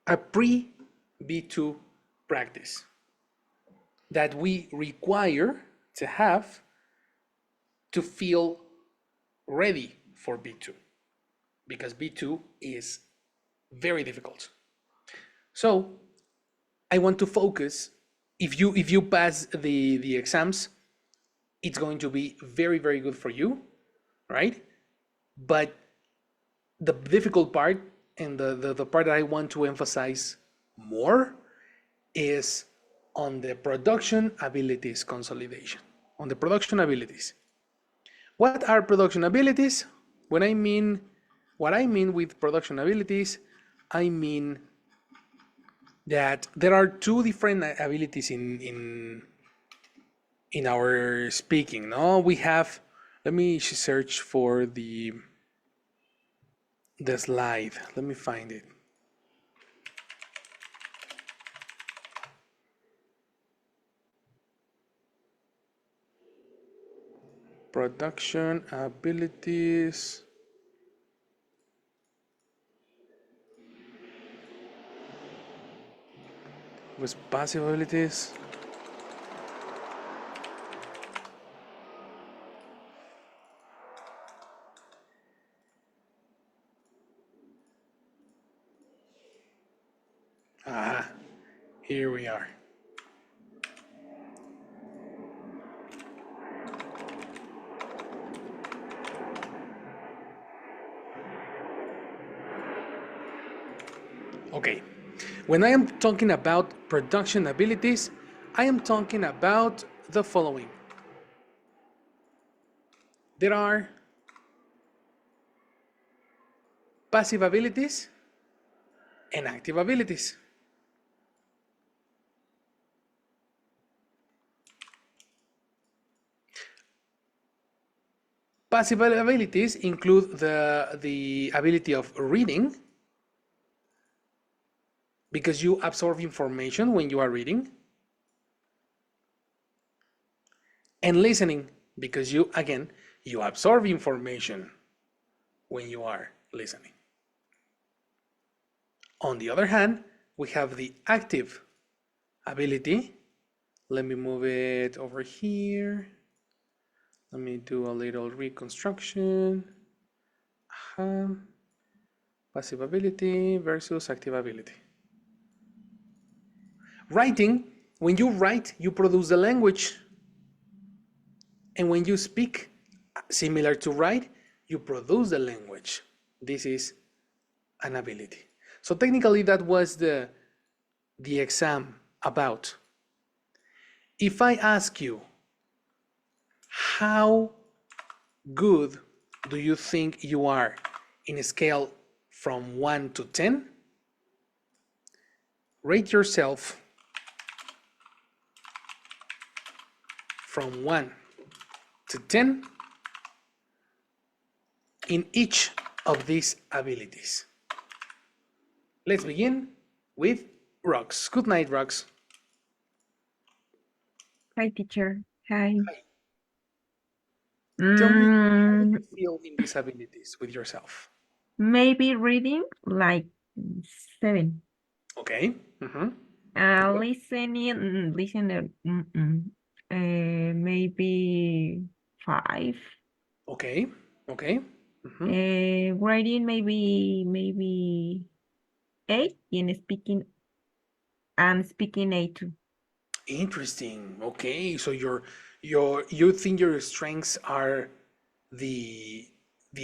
a pre-B2 practice that we require to have to feel ready for B2, because B2 is very difficult. So I want to focus. If you pass the exams, it's going to be very, very good for you, right? But the difficult part, and the part that I want to emphasize more, is on the production abilities consolidation. On the production abilities. What are production abilities? What I mean with production abilities, I mean that there are two different abilities in our speaking. No, we have. Let me search for the slide. Let me find it. Production abilities. Was passive abilities. Ah, here we are. Okay, when I am talking about production abilities, I am talking about the following. There are passive abilities and active abilities. Passive abilities include the ability of reading, because you absorb information when you are reading, and listening, because you absorb information when you are listening. On the other hand, we have the active ability. Let me move it over here. Let me do a little reconstruction. Passive ability versus active ability. Writing, when you write, you produce the language. And when you speak, similar to write, you produce the language. This is an ability. So technically that was the exam about. If I ask you, how good do you think you are in a scale from 1 to 10? Rate yourself from 1 to 10 in each of these abilities. Let's begin with Rox. Good night, Rox. Hi, teacher. Hi. Tell me, how do you feel in these abilities with yourself? Maybe reading like 7. Okay. Listening, maybe 5. Okay. Okay. Writing maybe 8, and I'm speaking 8 too. Interesting. Okay. So you think your strengths are the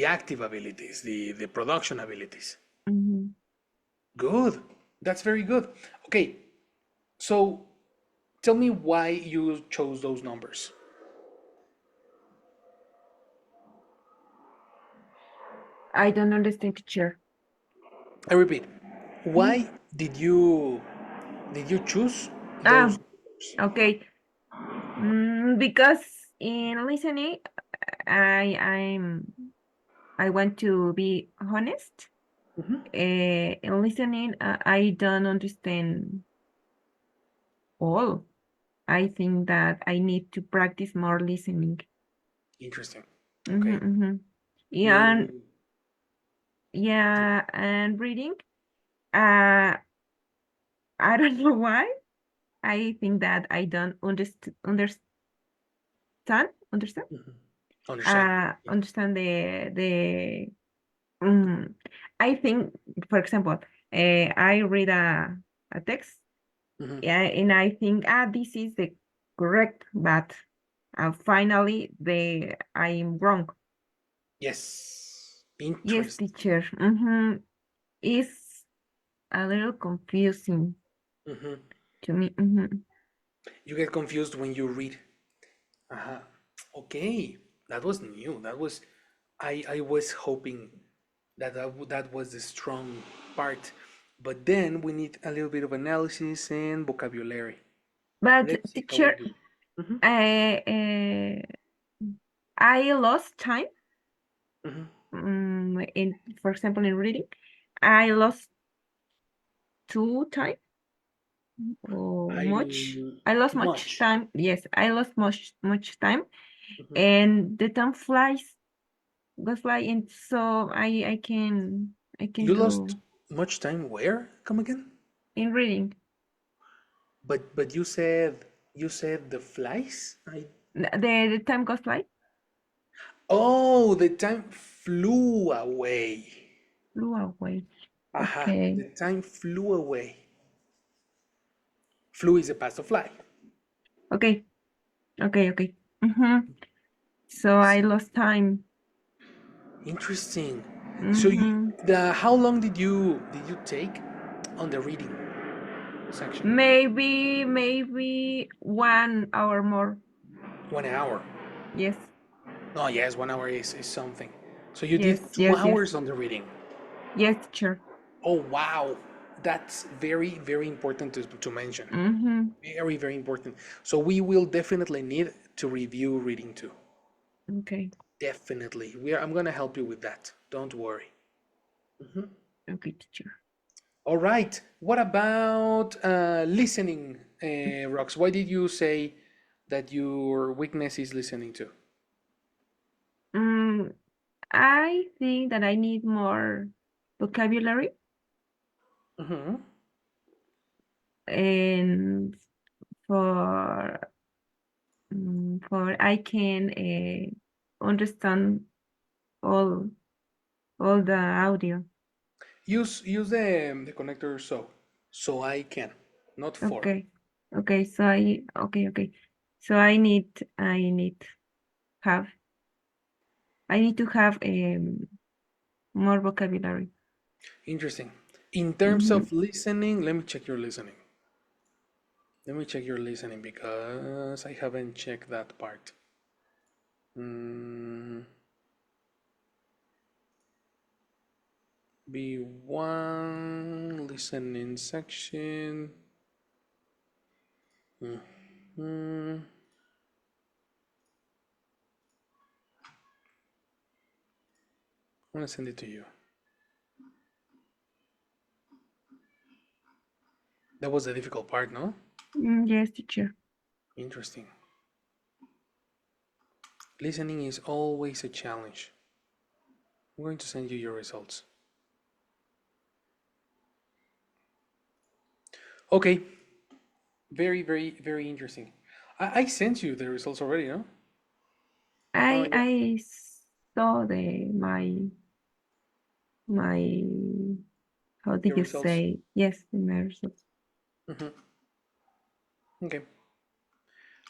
active abilities, the production abilities. Good. That's very good. Okay. So tell me why you chose those numbers. I don't understand, teacher. I repeat. Why did you choose those numbers? Okay. Because in listening, I want to be honest. In listening, I don't understand all. I think that I need to practice more listening. Interesting. Okay. Yeah, Yeah, and reading. Uh, I don't know why. I think that I don't understand Mhm. Understand? Yeah. understand the I think, for example, I read a text, Mhm. yeah, and I think, this is the correct, but finally I'm wrong. Yes. Yes, Interesting. teacher. It's a little confusing Mhm. to me. You get confused when you read. Uh-huh. Okay, that was new. That was, I was hoping that that was the strong part, but then we need a little bit of analysis and vocabulary. But Let's see how we teacher, do. Hmm. uh, I lost time. Hmm. In For example, in reading, I lost two time or I much. I lost much much. time. Yes, I lost much time, Mhm. and the time flies, goes fly, and so I can You lost do much time where? Come again? in reading. But you said the flies? I The time goes fly, Oh, the time flew away. flew away. Aha, Okay, the time flew away. Flew is the past of fly. okay, okay. So I I see. lost time. Interesting. So Mm-hmm. the how long did you take on the reading section? Maybe 1 hour more. 1 hour. Yes, Oh yes, 1 hour is something. So you yes, did two yes, yes, hours on the reading. yes, teacher. Oh wow. That's very, very important to mention. Mm-hmm. Very, very important. So we will definitely need to review reading too. Okay, Definitely. I'm gonna help you with that. Don't worry. okay, teacher. All right. What about listening, Rox? Why did you say that your weakness is listening to? Mm, I think that I need more vocabulary, Hmm. and for I can understand all all the audio. Use the connector so I can, not for. Okay, okay. Okay. So have I need to have more vocabulary. Interesting. In terms Mm-hmm. of listening, let me check your listening. Let me check your listening because I haven't checked that part. Mm, B1 listening section. Mhm. I'm gonna send it to you. That was the difficult part, no? Yes, teacher. Interesting. Listening is always a challenge. I'm going to send you your results. Okay, very, very, very interesting. I sent you the results already, no? Oh, yeah, I saw the my how did your you results. say, yes, the my results. Hmm. Okay.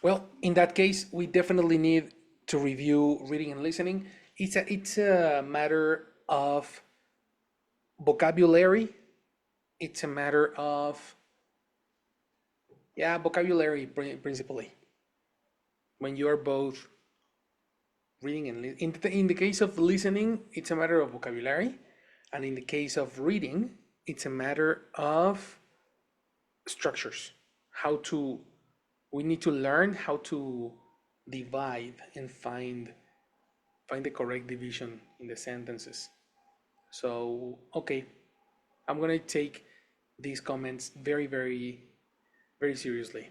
Well, in that case, we definitely need to review reading and listening. It's a matter of vocabulary. It's a matter of, yeah, vocabulary principally. When you are both reading and in the case of listening, it's a matter of vocabulary, and in the case of reading, it's a matter of structures. How to We need to learn how to divide and find the correct division in the sentences. So, okay, I'm gonna take these comments very, very, very seriously.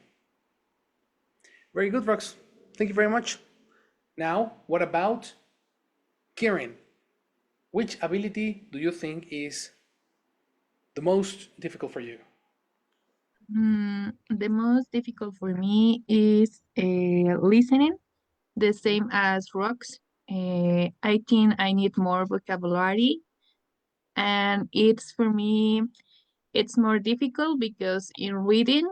Very good, Rox. Thank you very much. Now, what about Kieran? Which ability do you think is the most difficult for you? The most difficult for me is listening, the same as rocks. I think I need more vocabulary, and it's for me, it's more difficult because in reading,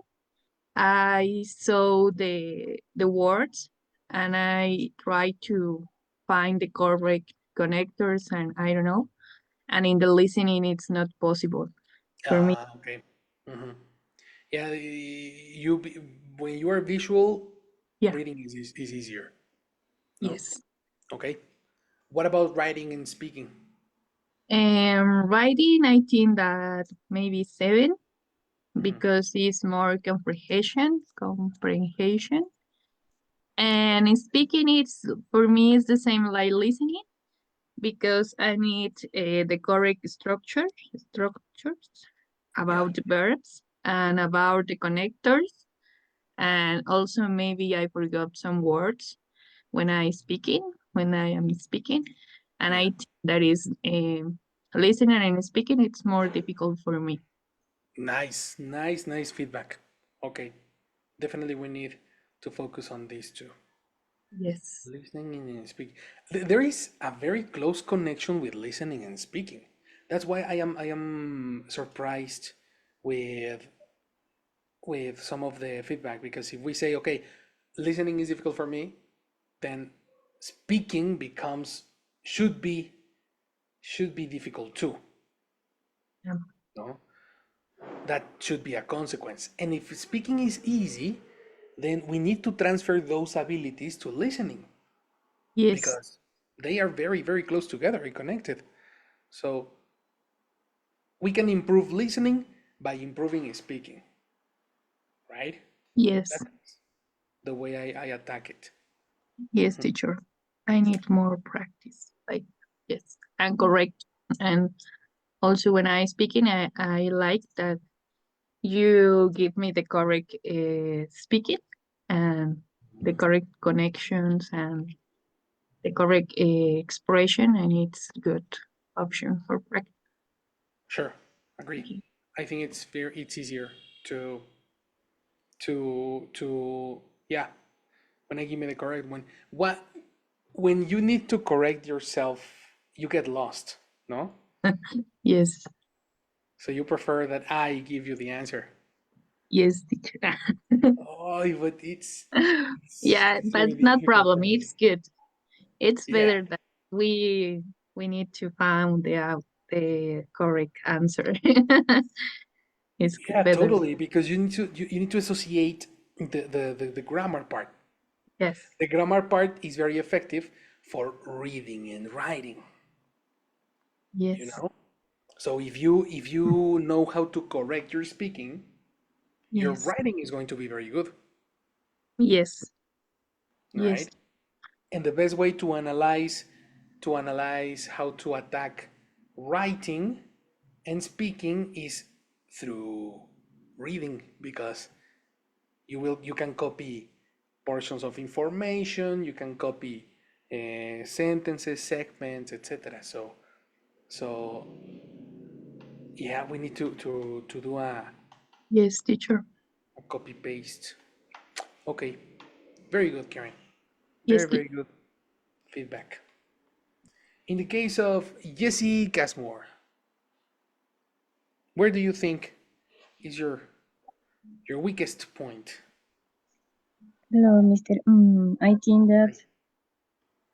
I saw the words and I try to find the correct connectors, and I don't know. And in the listening, it's not possible for me. Okay. Hmm. Yeah, when you are visual, Yeah. reading is easier. No? Yes. Okay. What about writing and speaking? And writing, I think that maybe 7 Hmm. because it's more comprehension. And in speaking, it's for me it's the same like listening because I need the correct structures Yeah. about the verbs and about the connectors, and also maybe I forgot some words when I am speaking, and I Yeah. think that is listening and speaking. It's more difficult for me. Nice, nice, nice feedback. Okay. Definitely we need to focus on these two. Yes. Listening and speaking. There is a very close connection with listening and speaking. That's why I am surprised with some of the feedback, because if we say, okay, listening is difficult for me, then speaking becomes should be should be difficult too. Yeah. No, that should be a consequence. And if speaking is easy, then we need to transfer those abilities to listening, Yes. because they are very, very close together and connected. So we can improve listening by improving speaking, right? Yes. That's the way I attack it. Yes, teacher. I need more practice. Like, yes, and correct. And also, when I speaking, I like that you give me the correct speaking and the correct connections and the correct expression, and it's good option for practice. Sure, agree. I think it's easier to yeah, when I give me the correct one. What when you need to correct yourself, you get lost, no? Yes, So you prefer that I give you the answer. yes, teacher. Oh, but Yeah, it's but very not difficult problem. for me. It's good. It's Yeah, better that we need to find the correct answer. It's yeah, better. totally. Because you need to associate the grammar part. Yes, The grammar part is very effective for reading and writing. You yes, know. So if you know how to correct your speaking, your yes, writing is going to be very good, yes, yes, right? And the best way to analyze how to attack writing and speaking is through reading, because you can copy portions of information, you can copy sentences, segments, etc. So yeah, we need to do yes, teacher. a copy paste. Okay, very good, Karen. Yes, Very, very good feedback. In the case of Jesse Casmore, where do you think is your weakest point? Hello, Mr. I think that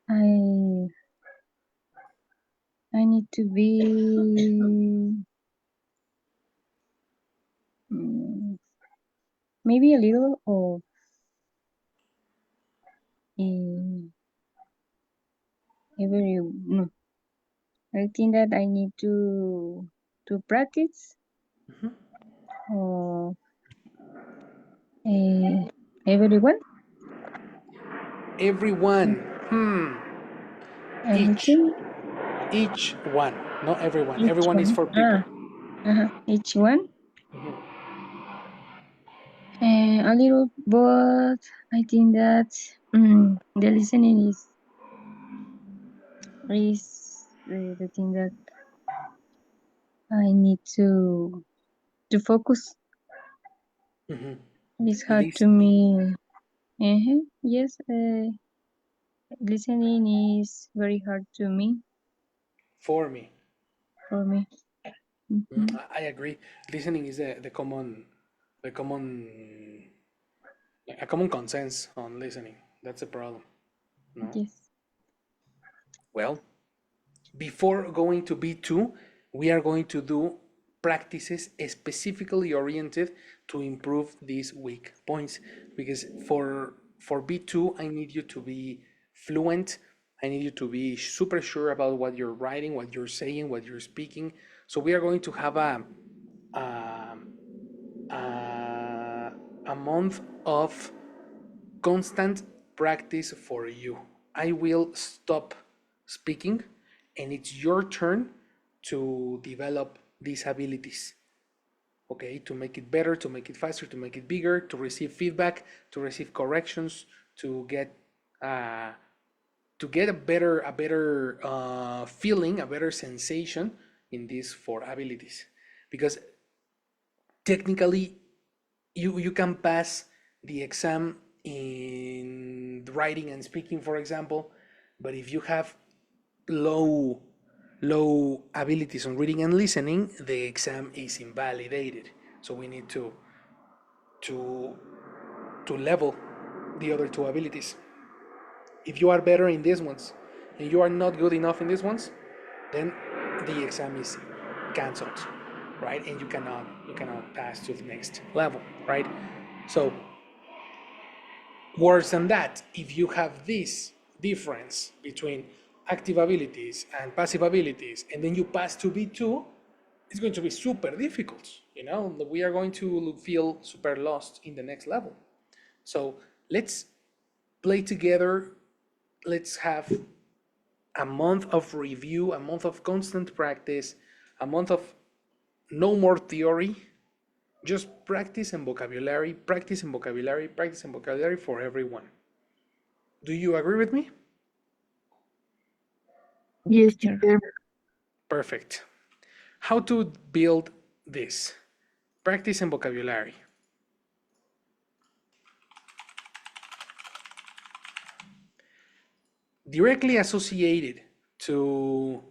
I I need to be mm, maybe a little of uh, every no. I think that I need to practice or everyone Everyone. Each. everything Each one. Not everyone. each Everyone is one for people. each one a little, but I think that the listening is the thing that I need to focus. Mhm. It's hard to Listening. me. Yes, listening is very hard to me. For me. For me. Mhm. I agree. Listening is the common, a common consensus on listening. That's a problem. No. Yes. Well, before going to B2, we are going to do practices specifically oriented to improve these weak points. Because for B2, I need you to be fluent. I need you to be super sure about what you're writing, what you're saying, what you're speaking. So we are going to have a, a, a month of constant practice for you. I will stop speaking and it's your turn to develop these abilities. Okay, to make it better, to make it faster, to make it bigger, to receive feedback, to receive corrections, to get uh, a better feeling, a better sensation in these four abilities. Because technically you can pass the exam in writing and speaking, for example, but if you have low low abilities on reading and listening, the exam is invalidated. So we need to to level the other two abilities. If you are better in these ones and you are not good enough in these ones, then the exam is cancelled, right? And you cannot pass to the next level, right? So worse than that, if you have this difference between active abilities and passive abilities, and then you pass to B2, it's going to be super difficult. We are going to feel super lost in the next level. So let's play together. Let's have a month of review, a month of constant practice, a month of no more theory, just practice and vocabulary, practice and vocabulary, practice and vocabulary for everyone. Do you agree with me? Yes, Sure. teacher. Perfect. How to build this? Practice and vocabulary. Directly associated to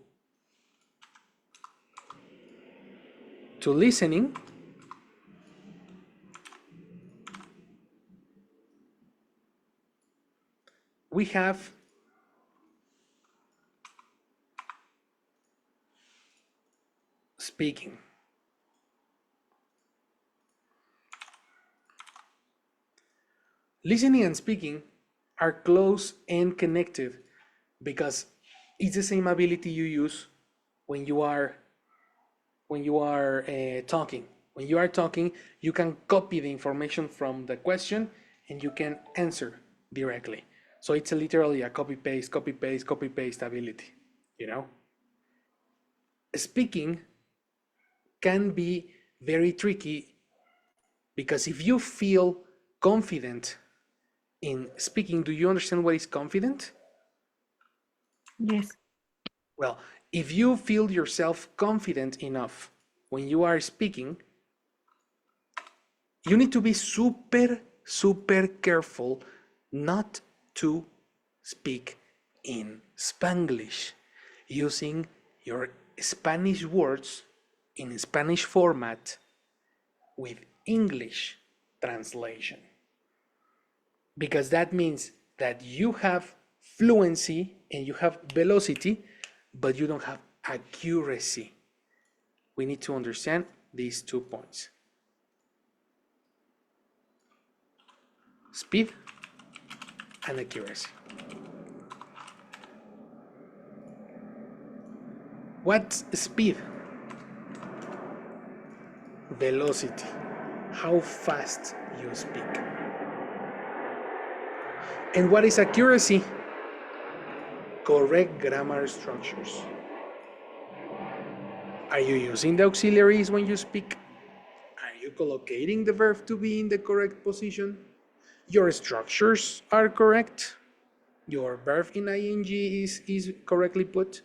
listening, we have speaking. Listening and speaking are close and connected because it's the same ability you use when you are talking. When you are talking, you can copy the information from the question and you can answer directly. So it's literally a copy paste, copy paste, copy paste ability. You know, speaking can be very tricky because if you feel confident in speaking, do you understand what is confident? Yes. Well, if you feel yourself confident enough when you are speaking, you need to be super, super careful not to speak in Spanglish, using your Spanish words in Spanish format with English translation. Because that means that you have fluency and you have velocity, but you don't have accuracy. We need to understand these 2 points: speed and accuracy. What's speed? Velocity, how fast you speak. And what is accuracy? Correct grammar structures. Are you using the auxiliaries when you speak? Are you collocating the verb to be in the correct position? Your structures are correct? Your verb in ing is correctly put?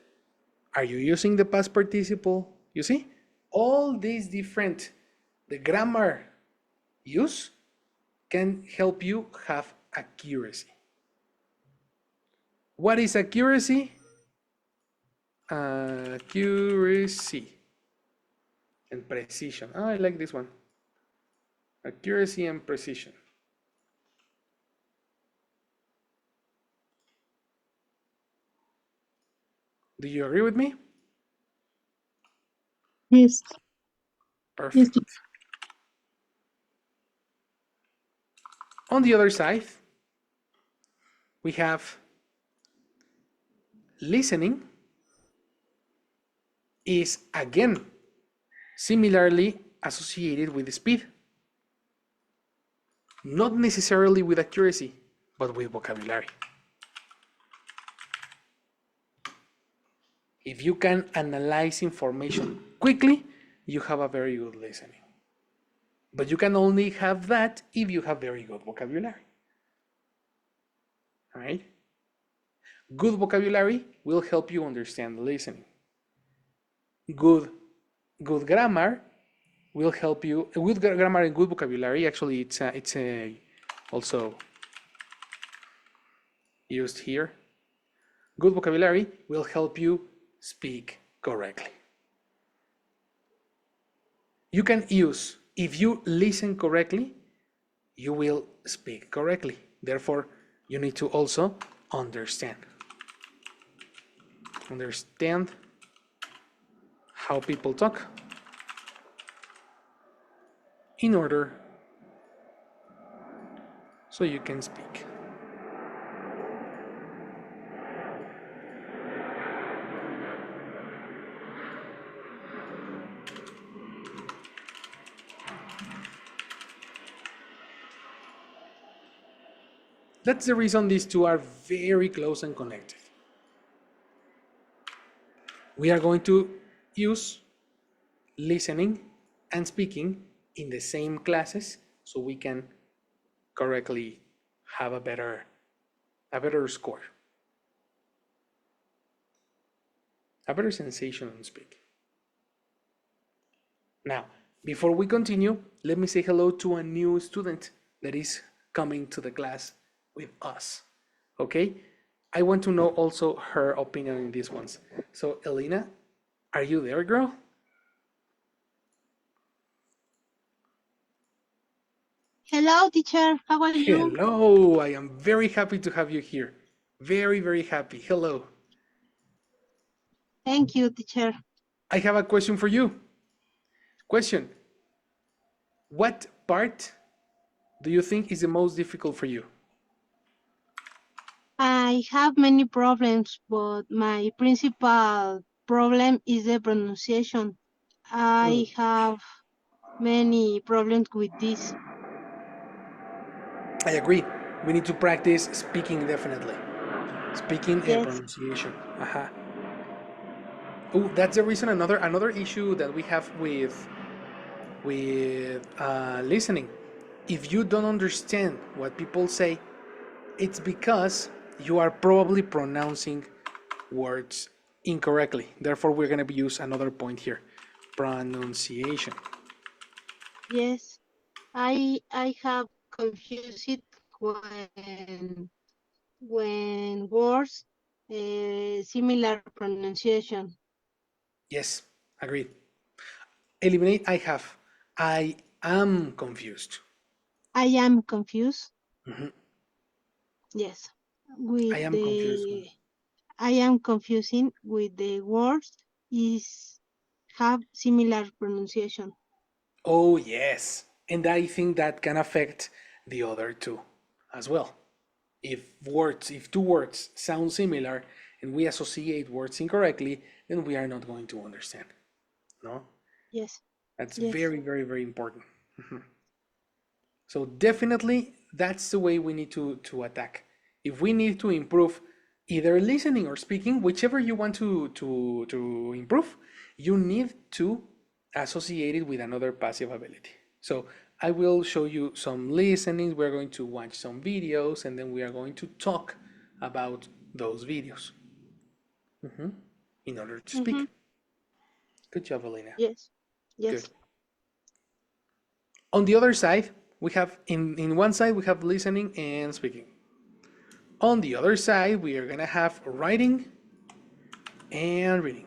Are you using the past participle? You see, all these different, the grammar use can help you have accuracy. What is accuracy? Accuracy and precision. Oh, I like this one. Accuracy and precision. Do you agree with me? Yes. Yes. Perfect. On the other side, we have listening is again similarly associated with speed. Not necessarily with accuracy, but with vocabulary. If you can analyze information quickly, you have a very good listening. But you can only have that if you have very good vocabulary. All right? Good vocabulary will help you understand listening. Good grammar will help you. Good grammar and good vocabulary, actually, it's also used here. Good vocabulary will help you speak correctly. You can use, if you listen correctly, you will speak correctly. Therefore, you need to also understand. Understand how people talk in order so you can speak. That's the reason these two are very close and connected. We are going to use listening and speaking in the same classes so we can correctly have a better score, a better sensation on speaking. Now, before we continue, let me say hello to a new student that is coming to the class with us. Okay? I want to know also her opinion in these ones. So, Elena, are you there, girl? Hello, teacher. How are you? Hello, I am very happy to have you here. Very, very happy. Hello. Thank you, teacher. I have a question for you. Question. What part do you think is the most difficult for you? I have many problems, but my principal problem is the pronunciation. I have many problems with this. I agree. We need to practice speaking definitely. Speaking and Yes, pronunciation. Oh, that's the reason. Another issue that we have with listening. If you don't understand what people say, it's because you are probably pronouncing words incorrectly. Therefore, we're going to use another point here, pronunciation. yes. I have confused it when words similar pronunciation. Yes, agreed. Eliminate I have. I am confused. I am confused. Mhm. Yes, I with am confused. the I am confusing with the words is have similar pronunciation. Oh, yes. And I think that can affect the other two as well. If two words sound similar and we associate words incorrectly, then we are not going to understand. No? Yes, That's yes, very, very, very important. So definitely that's the way we need to attack. If we need to improve either listening or speaking, whichever you want to improve, you need to associate it with another passive ability. So I will show you some listening. We're going to watch some videos and then we are going to talk about those videos. in order to speak. Good job, Elena. Yes. Good. Yes. On the other side, we have in one side we have listening and speaking. On the other side, we are gonna have writing and reading.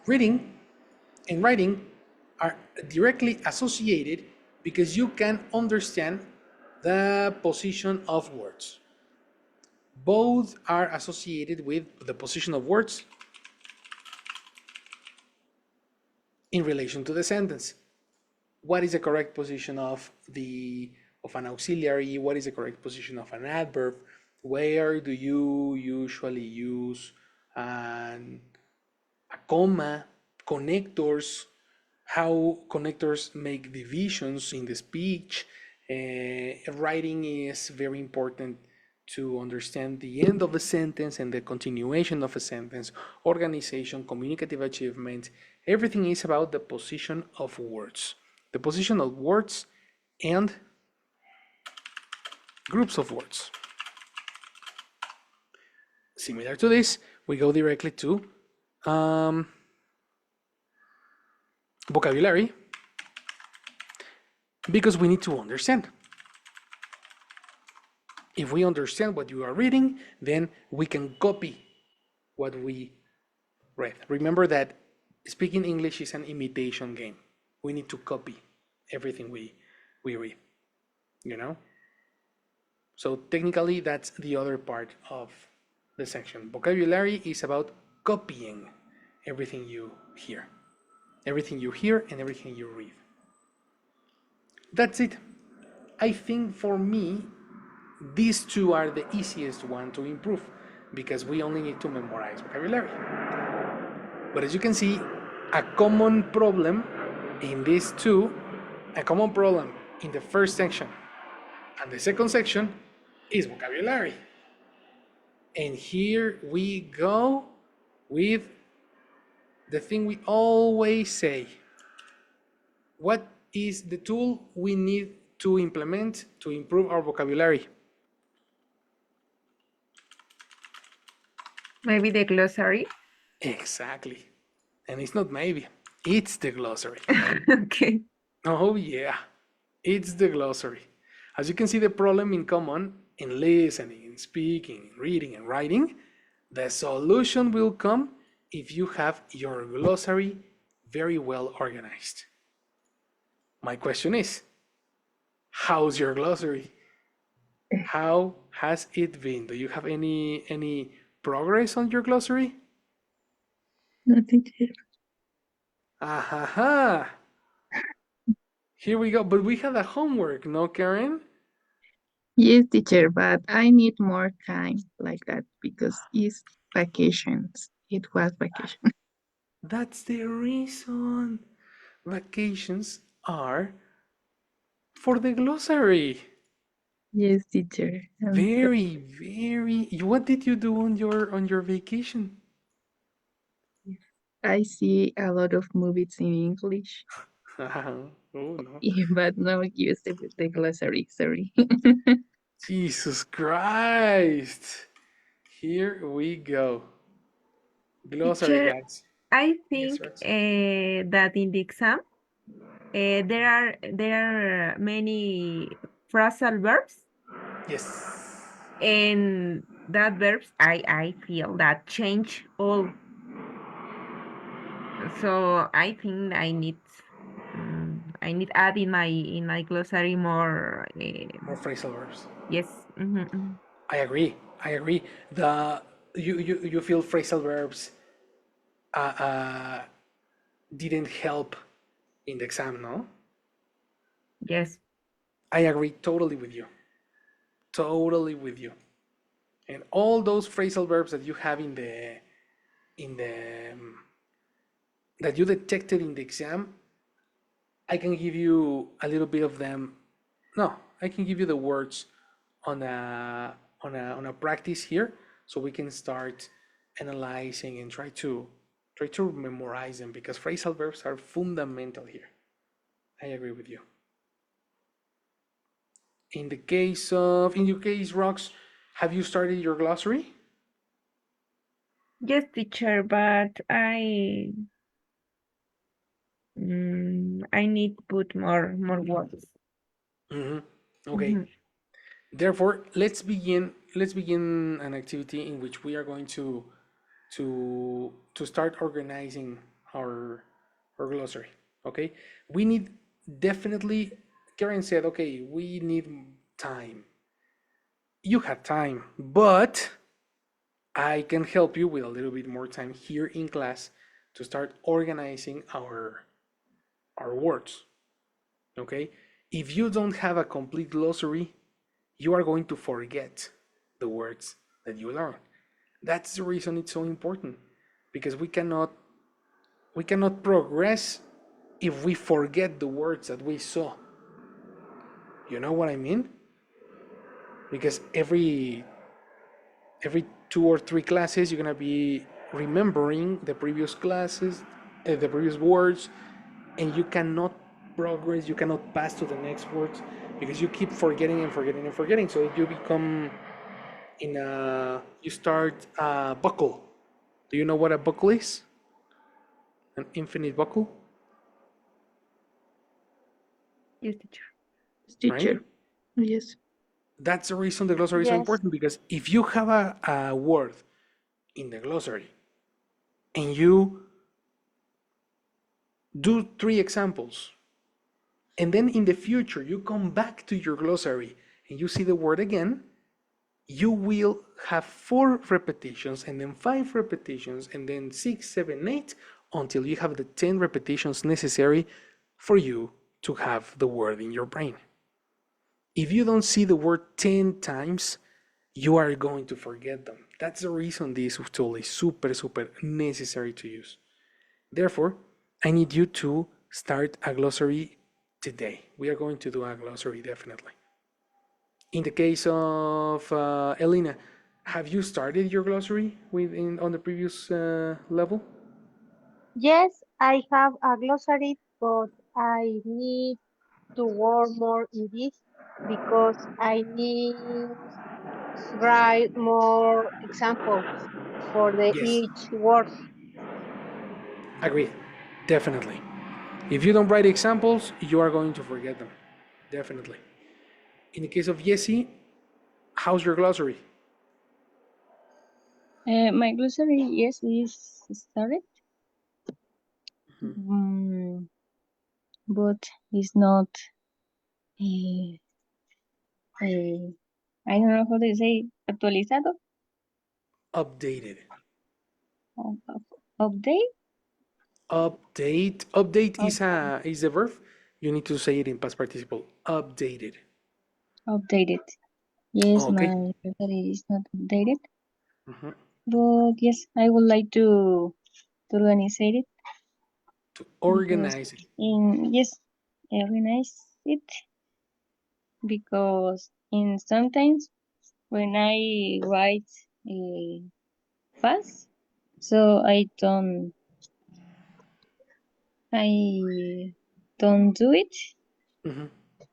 Reading and writing are directly associated because you can understand the position of words. Both are associated with the position of words in relation to the sentence. What is the correct position of an auxiliary? What is the correct position of an adverb? Where do you usually use a comma, connectors, how connectors make divisions in the speech. Writing is very important to understand the end of a sentence and the continuation of a sentence, organization, communicative achievement. Everything is about the position of words. The position of words and groups of words. Similar to this, we go directly to vocabulary, because we need to understand. If we understand what you are reading, then we can copy what we read. Remember that speaking English is an imitation game. We need to copy everything we read, you know? So technically, that's the other part of the section. Vocabulary is about copying everything you hear. Everything you hear and everything you read. That's it. I think for me, these two are the easiest one to improve because we only need to memorize vocabulary. But as you can see, a common problem in these two, a common problem in the first section and the second section is vocabulary. And here we go with the thing we always say. What is the tool we need to implement to improve our vocabulary? Maybe the glossary. Exactly. And it's not maybe, it's the glossary. Okay. Oh yeah, it's the glossary. As you can see, the problem in common in listening, in speaking, in reading, and writing, the solution will come if you have your glossary very well organized. My question is, how's your glossary? How has it been? Do you have any progress on your glossary? No, teacher. Ahaha. Here we go. But we had a homework, no, Karen? Yes, teacher, but I need more time like that because it's vacations. It was vacation. That's the reason. Vacations are for the glossary. Yes, teacher. Very, very. What did you do on your vacation? I see a lot of movies in English, Oh no. but no use the glossary. Sorry. Jesus Christ. Here we go. Glossary, Teacher, guys. I Yes, think right. that in the exam there are many phrasal verbs, Yes. and that verbs I feel that change all. So I think I need add in my glossary more. More phrasal verbs. Yes. I agree. I agree. The you feel phrasal verbs uh, uh, didn't help in the exam, no? Yes. I agree totally with you. Totally with you. And all those phrasal verbs that you have in the that you detected in the exam, I can give you a little bit of them. No, I can give you the words on a practice here, so we can start analyzing and try to memorize them because phrasal verbs are fundamental here. I agree with you. In your case, Rox, have you started your glossary? Yes, teacher, but I need to put more words. Okay. Therefore, let's begin an activity in which we are going to start organizing our glossary. Okay? We need definitely, Karen said, okay, we need time. You have time, but I can help you with a little bit more time here in class to start organizing our words. Okay? If you don't have a complete glossary, you are going to forget the words that you learn. That's the reason it's so important, because we cannot progress if we forget the words that we saw. You know what I mean? Because every 2 or 3 classes you're gonna be remembering the previous classes, the previous words, and you cannot progress, you cannot pass to the next words because you keep forgetting and forgetting and forgetting. So if you become you start a buckle. Do you know what a buckle is? An infinite buckle, Yes, teacher. right? Teacher. Yes. That's the reason the glossary is so Yes. important, because if you have a word in the glossary and you do 3 examples, and then in the future you come back to your glossary and you see the word again, you will have 4 repetitions and then 5 repetitions and then 6, 7, 8 until you have the 10 repetitions necessary for you to have the word in your brain. If you don't see the word 10 times, you are going to forget them. That's the reason this tool is super, super necessary to use. Therefore, I need you to start a glossary today. We are going to do a glossary definitely. In the case of Elena, have you started your glossary on the previous level? Yes, I have a glossary, but I need to work more in this because I need write more examples for the Yes, each word. agreed. Definitely. If you don't write examples, you are going to forget them. Definitely. In the case of Jessie, how's your glossary? My glossary, yes, is started, but it's not. Uh, I don't know how to say actualizado. Updated. Update. Update is Update. a verb. You need to say it in past participle. Updated. Updated. Yes, Okay. my glossary is not updated, Mhm. but yes, I would like to organize it To because organize it. yes, organize it because in sometimes when I write fast, so I don't do it Mhm.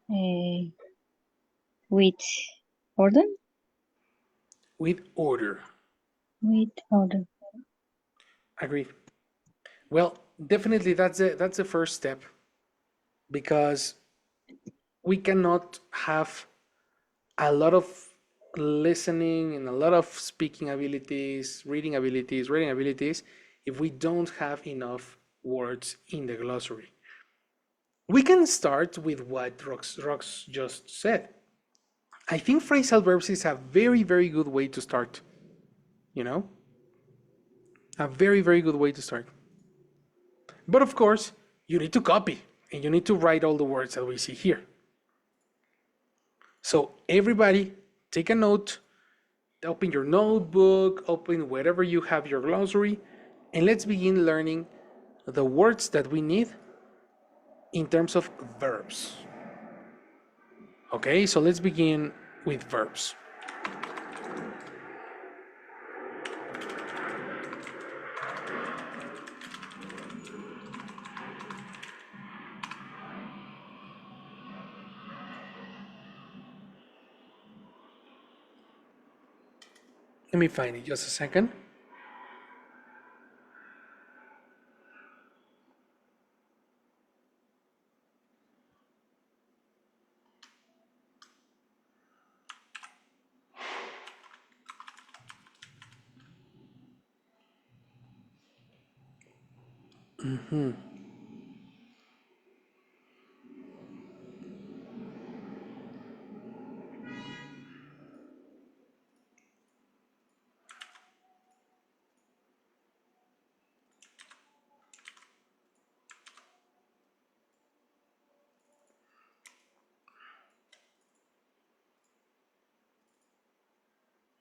uh, with order. With order. With order. Agreed. Well, definitely that's the first step, because we cannot have a lot of listening and a lot of speaking abilities, reading abilities, writing abilities if we don't have enough words in the glossary. We can start with what Rox just said. I think phrasal verbs is a very, very good way to start. You know, a very, very good way to start. But of course, you need to copy and you need to write all the words that we see here. So everybody, take a note, open your notebook, open wherever you have your glossary, and let's begin learning the words that we need in terms of verbs. Okay, so let's begin with verbs. Let me find it just a second.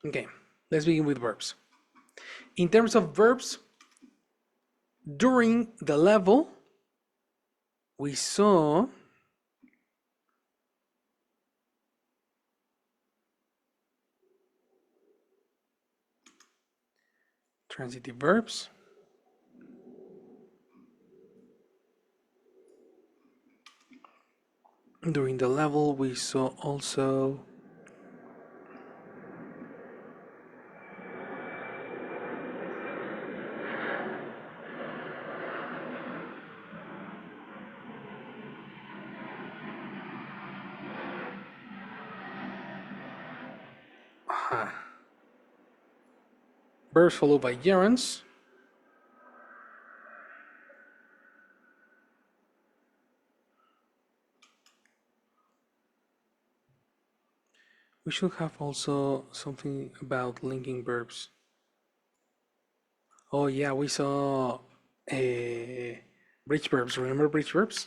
Okay, let's begin with verbs. In terms of verbs, during the level, we saw transitive verbs. During the level, we saw also verbs followed by gerunds. We should have also something about linking verbs. Oh yeah, we saw bridge verbs. Remember bridge verbs?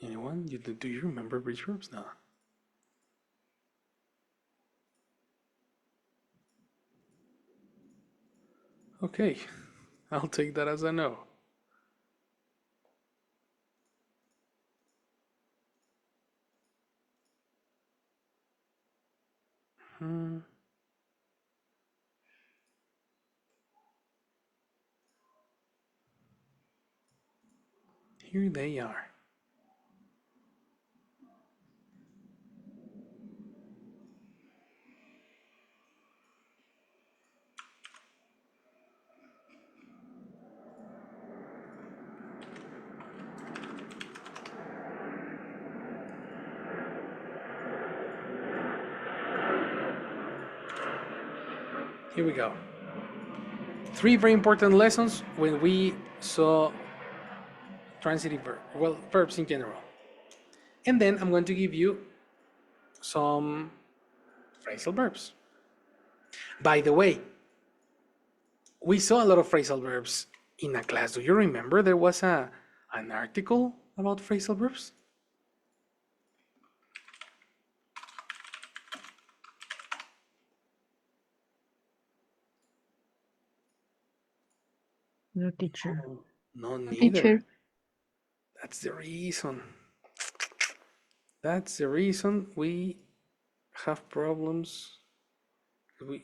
Anyone? Do you remember bridge verbs? No. Okay, I'll take that as a no. Here they are. Here we go. Three very important lessons when we saw transitive verbs in general. And then I'm going to give you some phrasal verbs. By the way, we saw a lot of phrasal verbs in a class. Do you remember there was an article about phrasal verbs? No, teacher. No, neither. Teacher. That's the reason. That's the reason we have problems.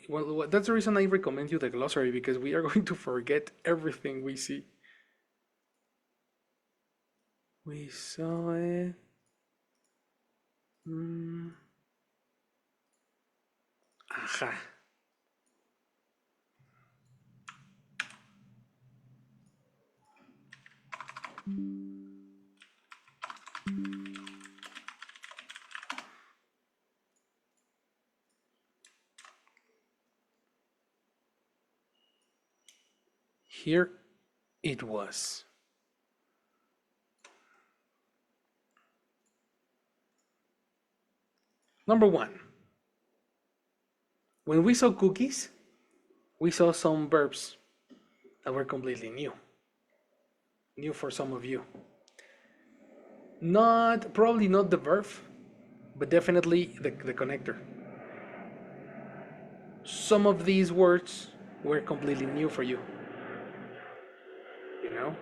Well, that's the reason I recommend you the glossary, because we are going to forget everything we see. We saw it. Aha. Here it was. Number one, when we saw cookies, we saw some verbs that were completely new. New for some of you. Probably not the verb, but definitely the connector. Some of these words were completely new for you. You know,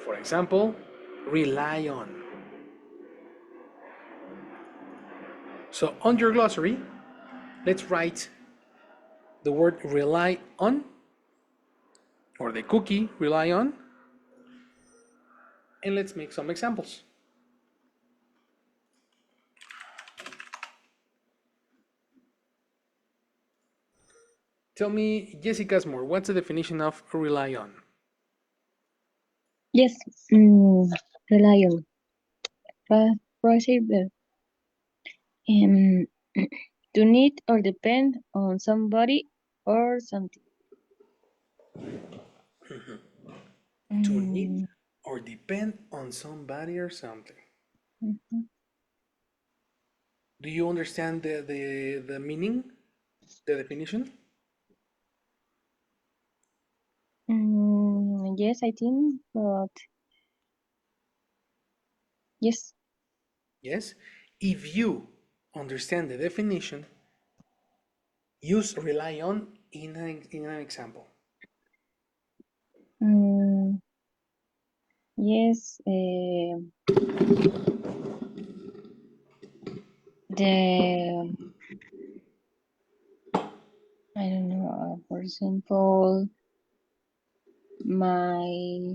for example, rely on. So on your glossary, let's write the word rely on, or the cookie rely on, and let's make some examples. Tell me, Jessica Asmore, what's the definition of rely on? Yes. Rely on. Passive verb. Um, to need or depend on somebody or something. To need Mm, or depend on somebody or something. mhm. Do you understand the meaning, the definition? Yes, I think, but yes. Yes? If you understand the definition, use rely on in an example. Mm, yes. The I don't know. For example, my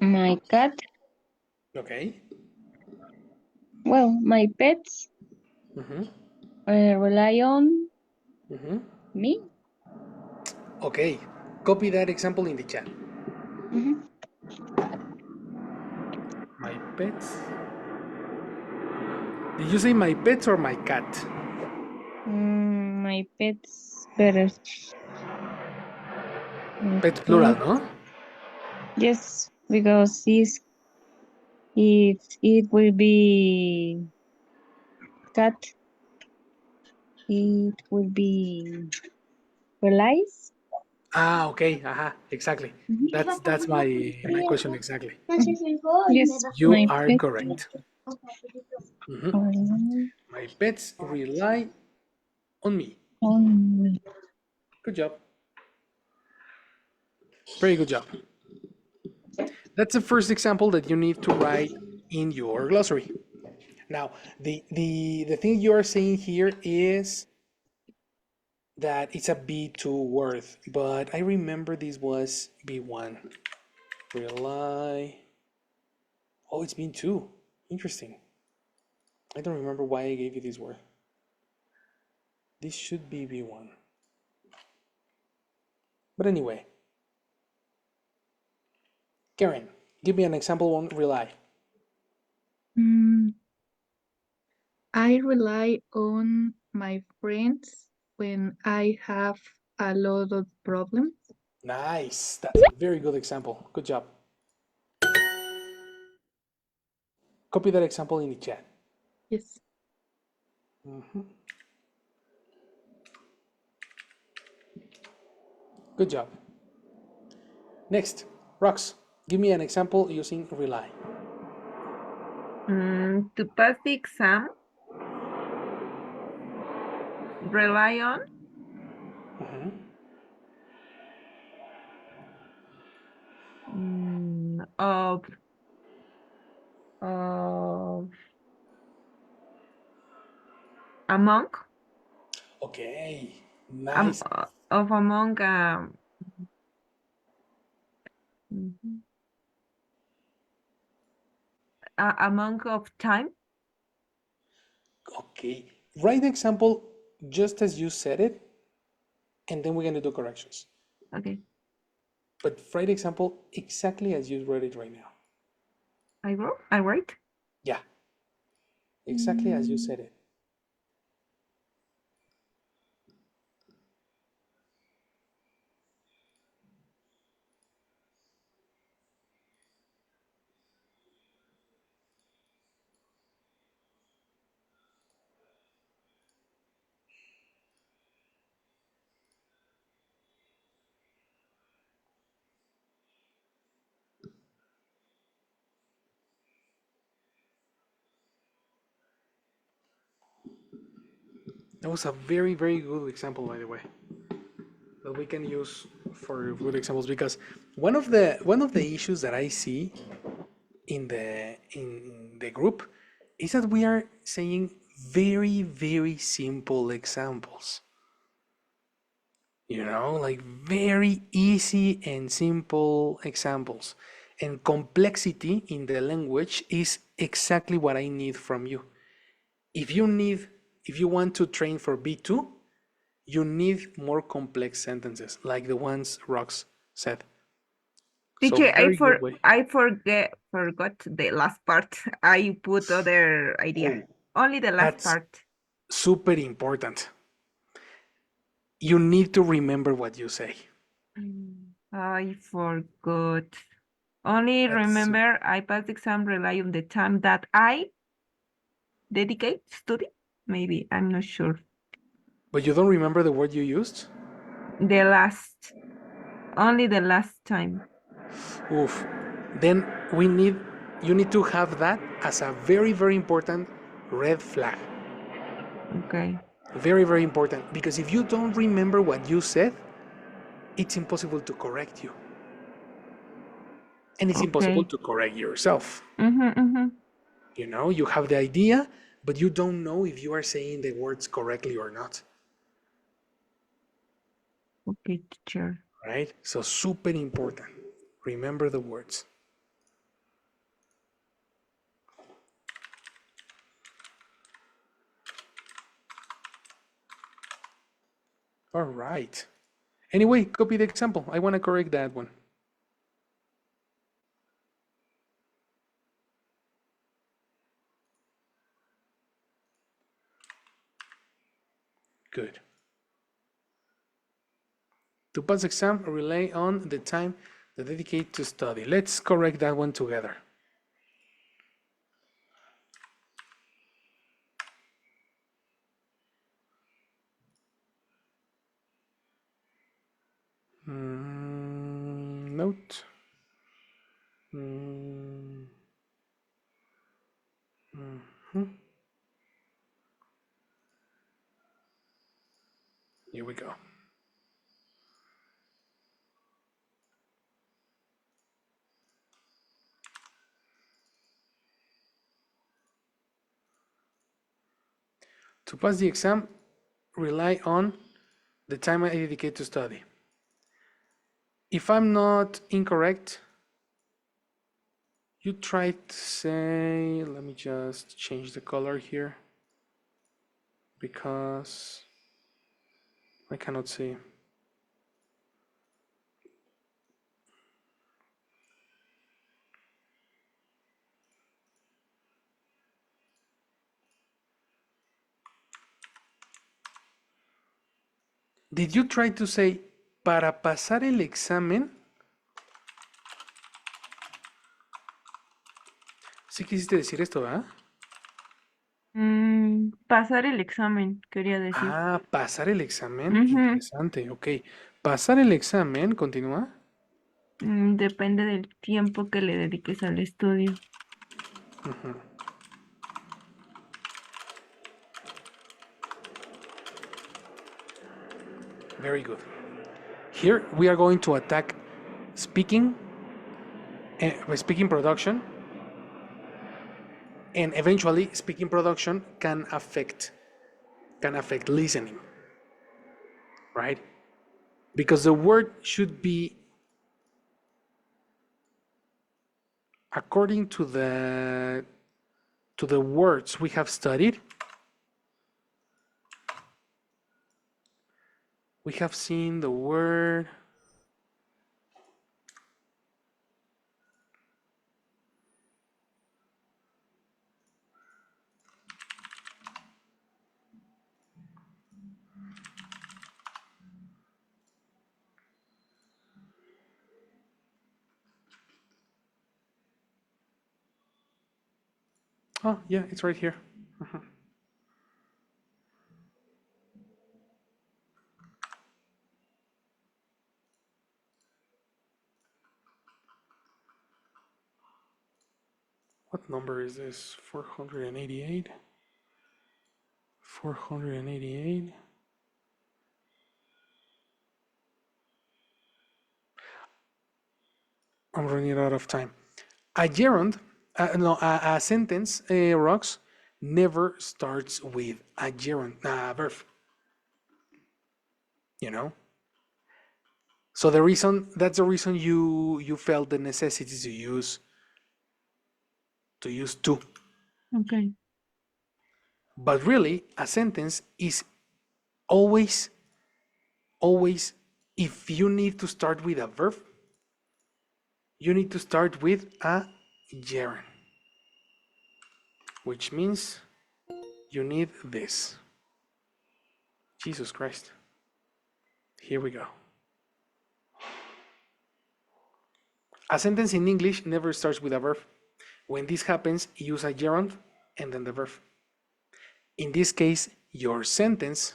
my cat. Okay? Well, my pets Mm-hmm. rely on Mm-hmm. me. Okay. Copy that example in the chat. Mhm. My pets. Did you say my pets or my cat? My pets better. Pets Okay. plural, no? Yes, because if it will be cat, it will be relies. Ah, okay. Aha, exactly. That's my question exactly. Yes, You my are pet correct. Mhm. rely My pets rely on me. on me. Good job. Very good job. That's the first example that you need to write in your glossary. Now, the thing you are saying here is that it's a B2 word, but I remember this was B1. Rely. Oh, it's B2. Interesting. I don't remember why I gave you this word. This should be B1. But anyway, Karen, give me an example on rely. Mm, I rely on my friends when I have a lot of problems. Nice. That's a very good example. Good job. Copy that example in the chat. Yes. Good job. Next, Rox, give me an example using rely. To pass the exam, rely on of of a monk, Okay, nice. of a monk, mhm, a monk of time. Okay, write the example just as you said it, and then we're going to do corrections. Okay, But write the example exactly as you read it right now. I write. Yeah, exactly as you Mm, said it. That was a very, very good example, by the way, that we can use for good examples, because one of the issues that I see in the group is that we are saying very, very simple examples. Like very easy and simple examples. And complexity in the language is exactly what I need from you. If you want to train for B2, you need more complex sentences, like the ones Rox said. So Teacher, very good way. I forgot the last part. I put other idea. Oh, Only the last that's part. super important. You need to remember what you say. I forgot. Only That's remember I passed the exam rely on the time that I dedicate study. Maybe I'm not sure. But you don't remember the word you used? The last, only the last time. Oof. Then you need to have that as a very, very important red flag. Okay. Very, very important. Because if you don't remember what you said, it's impossible to correct you. And it's impossible Okay. to correct yourself. Mm-hmm. You have the idea, but you don't know if you are saying the words correctly or not. Okay, teacher. Right? So super important. Remember the words. All right. Anyway, copy the example. I want to correct that one. Good. To pass exam, rely on the time that dedicate to study. Let's correct that one together. Note. Here we go. To pass the exam, rely on the time I dedicate to study. If I'm not incorrect, you try to say, let me just change the color here because I cannot see. Did you try to say, para pasar el examen? Sí quisiste decir esto, ¿verdad? Pasar el examen, quería decir. Ah, pasar el examen. Ujú. Interesante, ok. Pasar el examen, continúa. Depende del tiempo que le dediques al estudio. Very good. Here we are going to attack speaking, speaking production, and eventually speaking production can affect listening, right? Because the word should be according to the words we have studied. We have seen the word oh yeah, it's right here. What number is this? 488. 488. I'm running out of time. A gerund, a sentence, Rox, never starts with a gerund, verb. You know? So that's the reason you felt the necessity to use to. Okay. But really, a sentence is always, if you need to start with a verb, you need to start with a gerund, which means you need this. Jesus Christ. Here we go. A sentence in English never starts with a verb. When this happens, use a gerund and then the verb. In this case, your sentence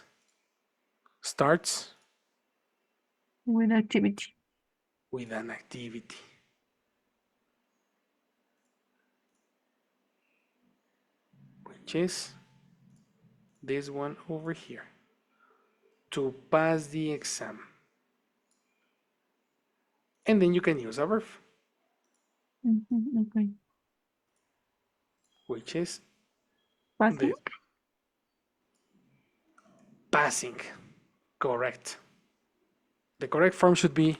starts With activity. with an activity. Which is this one over here. To pass the exam. And then you can use a verb. Okay. Which is Passing? this. Passing. Correct. The correct form should be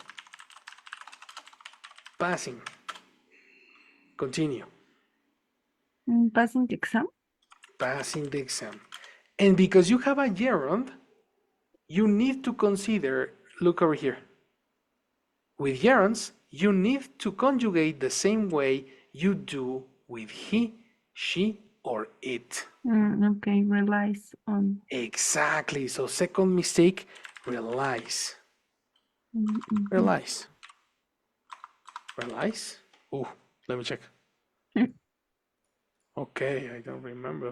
passing. Continue. Passing the exam? Passing the exam. And because you have a gerund, you need to consider, look over here. With gerunds, you need to conjugate the same way you do with he, she, or it. Okay, relies on. Exactly. So second mistake, relies. Relies. Relies? Oh, let me check. Okay, I don't remember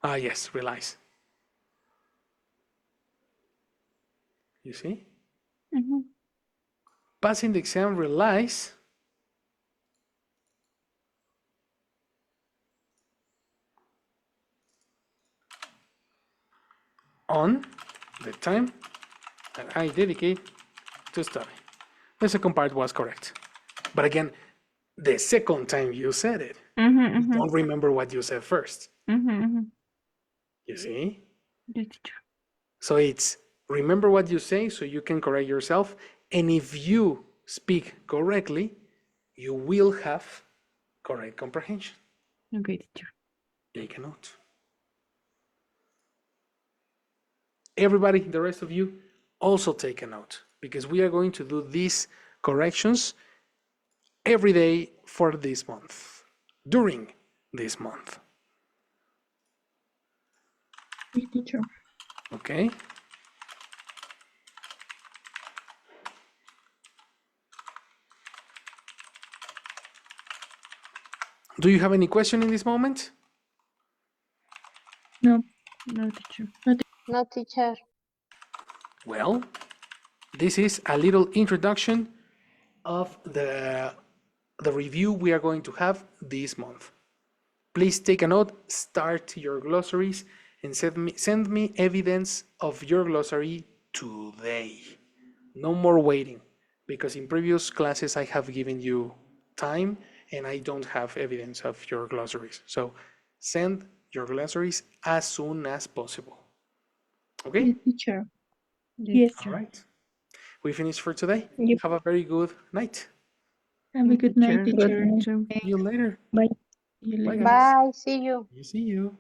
that. Yes, relies. You see? Passing the exam relies on the time that I dedicate to study. The second part was correct. But again, the second time you said it, you don't remember what you said first. You see? So it's remember what you say so you can correct yourself. And if you speak correctly, you will have correct comprehension. Okay, teacher. Take a note. Everybody, the rest of you, also take a note because we are going to do these corrections every day for this month, during this month. Yes, teacher. Okay? Do you have any question in this moment? No. No, teacher. No, teacher. Well, this is a little introduction of the review we are going to have this month. Please take a note, start your glossaries, and send me evidence of your glossary today. No more waiting, because in previous classes I have given you time and I don't have evidence of your glossaries. So send your glossaries as soon as possible. Okay? Yes, teacher. Yes. All right. We finished for today. Yep. Have a very good night. Have a good night, Good teacher. night. See you later. Bye. See you Bye, later. guys. Bye. See you. See you.